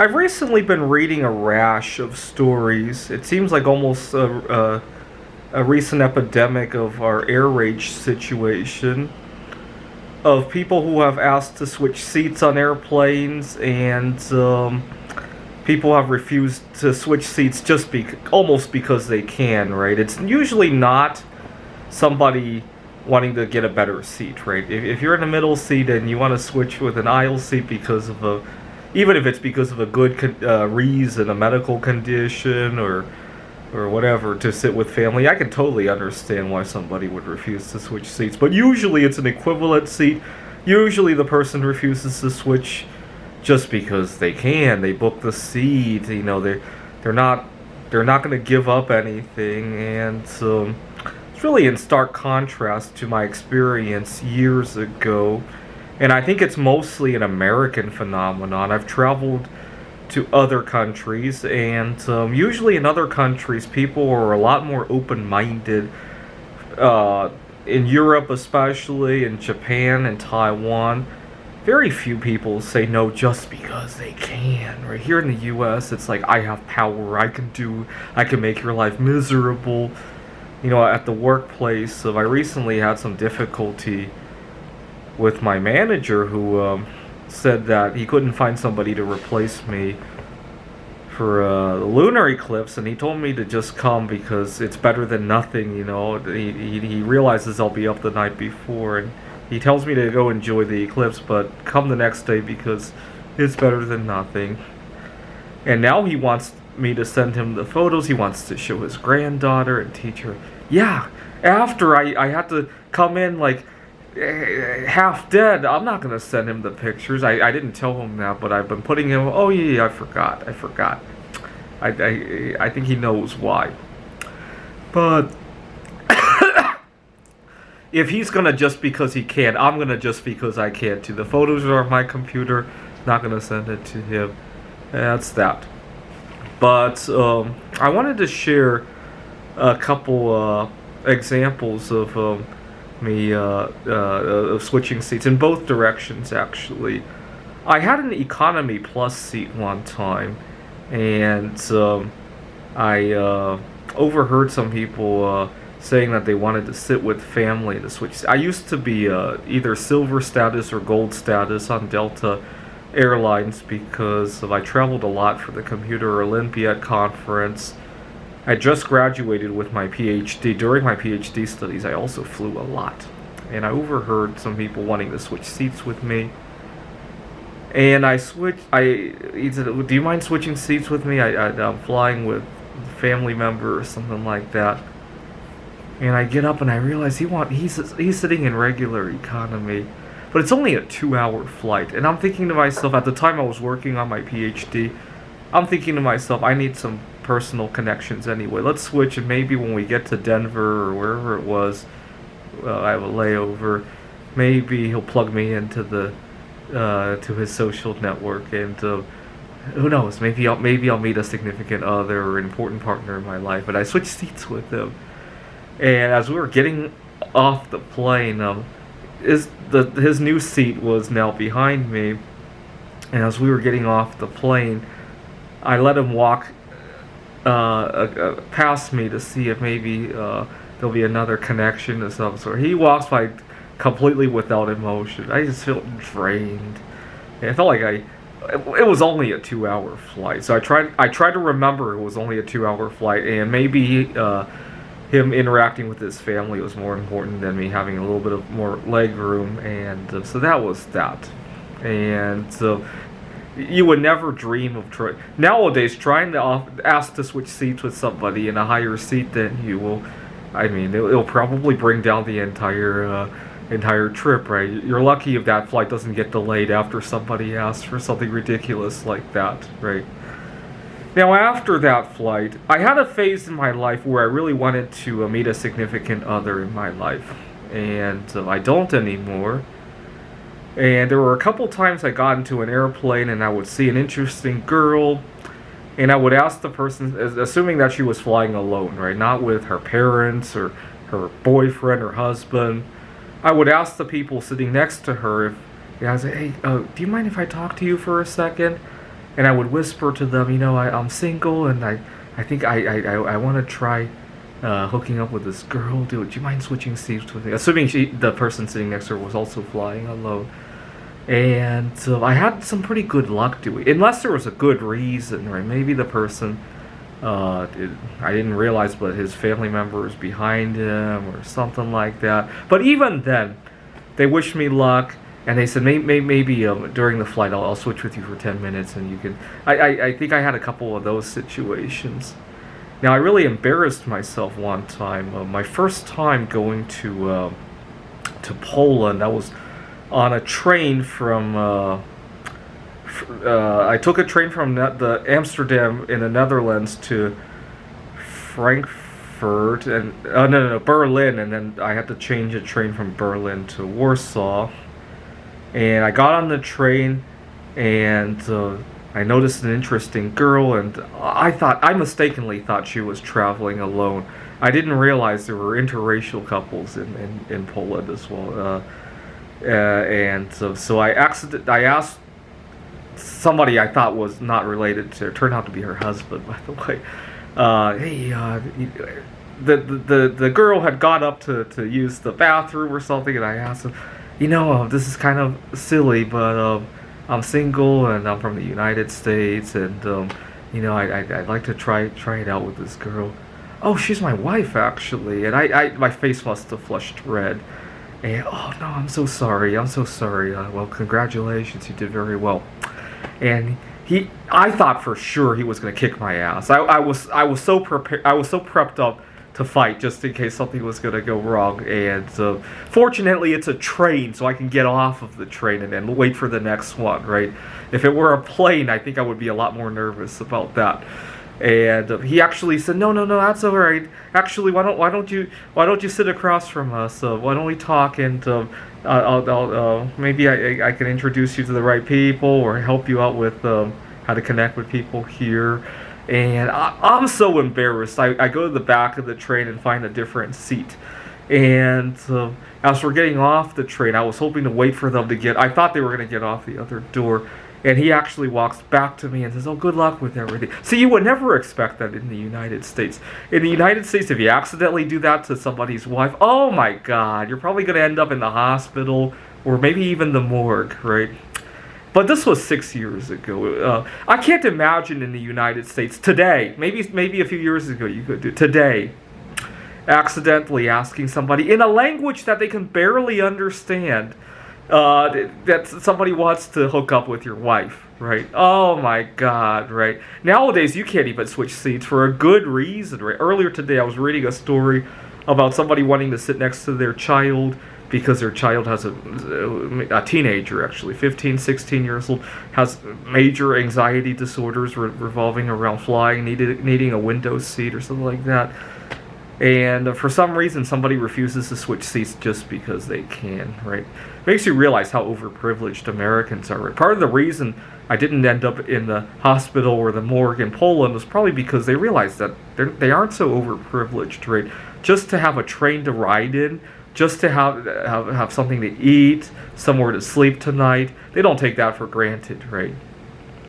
I've recently been reading a rash of stories. It seems like almost a recent epidemic of our air rage situation, of people who have asked to switch seats on airplanes, and people have refused to switch seats just almost because they can, right? It's usually not somebody wanting to get a better seat, right? If you're in a middle seat and you want to switch with an aisle seat because of even if it's because of a good reason, a medical condition, or whatever, to sit with family, I can totally understand why somebody would refuse to switch seats. But usually it's an equivalent seat. Usually the person refuses to switch just because they can. They book the seat. You know, they're not going to give up anything, and it's really in stark contrast to my experience years ago. And I think it's mostly an American phenomenon. I've traveled to other countries, and usually in other countries, people are a lot more open-minded. In Europe, especially, in Japan and Taiwan, very few people say no just because they can. Right here in the U.S., it's like, I have power. I can make your life miserable. You know, at the workplace, I recently had some difficulty with my manager, who said that he couldn't find somebody to replace me for the lunar eclipse, and he told me to just come because it's better than nothing. You know, he realizes I'll be up the night before, and he tells me to go enjoy the eclipse, but come the next day because it's better than nothing. And now he wants me to send him the photos. He wants to show his granddaughter and teach her. Yeah, after I had to come in like half dead. I'm not gonna send him the pictures. I didn't tell him that, but I've been putting him. Oh yeah, I forgot. I think he knows why. But if he's gonna just because he can, I'm gonna just because I can too. The photos are on my computer. Not gonna send it to him. That's that. But I wanted to share a couple examples of me of switching seats in both directions. Actually, I had an economy plus seat one time, and I overheard some people saying that they wanted to sit with family to switch. I used to be either silver status or gold status on Delta Airlines because I traveled a lot for the Computer Olympiad conference. I just graduated with my PhD. During my PhD studies, I also flew a lot. And I overheard some people wanting to switch seats with me. And he said, do you mind switching seats with me? I'm flying with a family member or something like that. And I get up and I realize he's sitting in regular economy. But it's only a 2-hour flight. And I'm thinking to myself, at the time I was working on my PhD, I'm thinking to myself, I need some personal connections anyway. Let's switch, and maybe when we get to Denver or wherever it was, I have a layover. Maybe he'll plug me into to his social network, and who knows? Maybe I'll meet a significant other or an important partner in my life. But I switched seats with him, and as we were getting off the plane, his new seat was now behind me, and as we were getting off the plane, I let him walk past me to see if maybe there'll be another connection of some sort. He walks by completely without emotion. I just felt drained. And it felt like it was only a 2-hour flight. So I tried to remember it was only a 2-hour flight, and maybe him interacting with his family was more important than me having a little bit of more leg room, and so that was that. And so you would never dream of nowadays trying to ask to switch seats with somebody in a higher seat than you will. I mean, it'll probably bring down the entire trip, right? You're lucky if that flight doesn't get delayed after somebody asks for something ridiculous like that, right? Now, after that flight, I had a phase in my life where I really wanted to meet a significant other in my life, and I don't anymore. And there were a couple times I got into an airplane and I would see an interesting girl, and I would ask the person, assuming that she was flying alone, right, not with her parents or her boyfriend or husband, I would ask the people sitting next to her if, I was like, hey, do you mind if I talk to you for a second? and I would whisper to them, I'm single, and I think I want to try hooking up with this girl. Do you mind switching seats with me? Assuming the person sitting next to her was also flying alone. And I had some pretty good luck doing it, unless there was a good reason, right? Maybe the person, I didn't realize, but his family member was behind him or something like that. But even then, they wished me luck, and they said maybe during the flight I'll switch with you for 10 minutes, and you can. I think I had a couple of those situations. Now I really embarrassed myself one time. My first time going to Poland, I was on a train from. I took a train from the Amsterdam in the Netherlands to Frankfurt and no, Berlin, and then I had to change a train from Berlin to Warsaw. And I got on the train, and I noticed an interesting girl, and I mistakenly thought she was traveling alone. I didn't realize there were interracial couples in Poland as well. And so I asked somebody I thought was not related to her. Turned out to be her husband, by the way. The girl had got up to use the bathroom or something, and I asked him, this is kind of silly, but I'm single and I'm from the United States, and I'd like to try it out with this girl. Oh, she's my wife, actually. And my face must have flushed red. And oh no, I'm so sorry. Well, congratulations, you did very well. And I thought for sure he was going to kick my ass. I was so prepared. I was so prepped up to fight just in case something was going to go wrong. And fortunately, it's a train, so I can get off of the train and then wait for the next one. Right? If it were a plane, I think I would be a lot more nervous about that. And he actually said, no, that's all right. Actually, why don't you sit across from us? Why don't we talk, and maybe I can introduce you to the right people or help you out with how to connect with people here. And I'm so embarrassed. I go to the back of the train and find a different seat. And as we're getting off the train, I was hoping to wait for them to get. I thought they were going to get off the other door. And he actually walks back to me and says, oh, good luck with everything. See, you would never expect that in the United States. In the United States, if you accidentally do that to somebody's wife, oh my God, you're probably going to end up in the hospital or maybe even the morgue, right? But this was 6 years ago. I can't imagine in the United States today, maybe a few years ago you could do, today, accidentally asking somebody in a language that they can barely understand, that somebody wants to hook up with your wife, right? Oh my God, right? Nowadays, you can't even switch seats for a good reason, right? Earlier today, I was reading a story about somebody wanting to sit next to their child because their child has a teenager, actually, 15, 16 years old, has major anxiety disorders revolving around flying, needing a window seat or something like that. And for some reason, somebody refuses to switch seats just because they can, right? Makes you realize how overprivileged Americans are, right? Part of the reason I didn't end up in the hospital or the morgue in Poland was probably because they realized that they aren't so overprivileged, right? Just to have a train to ride in, just to have something to eat, somewhere to sleep tonight, they don't take that for granted, right?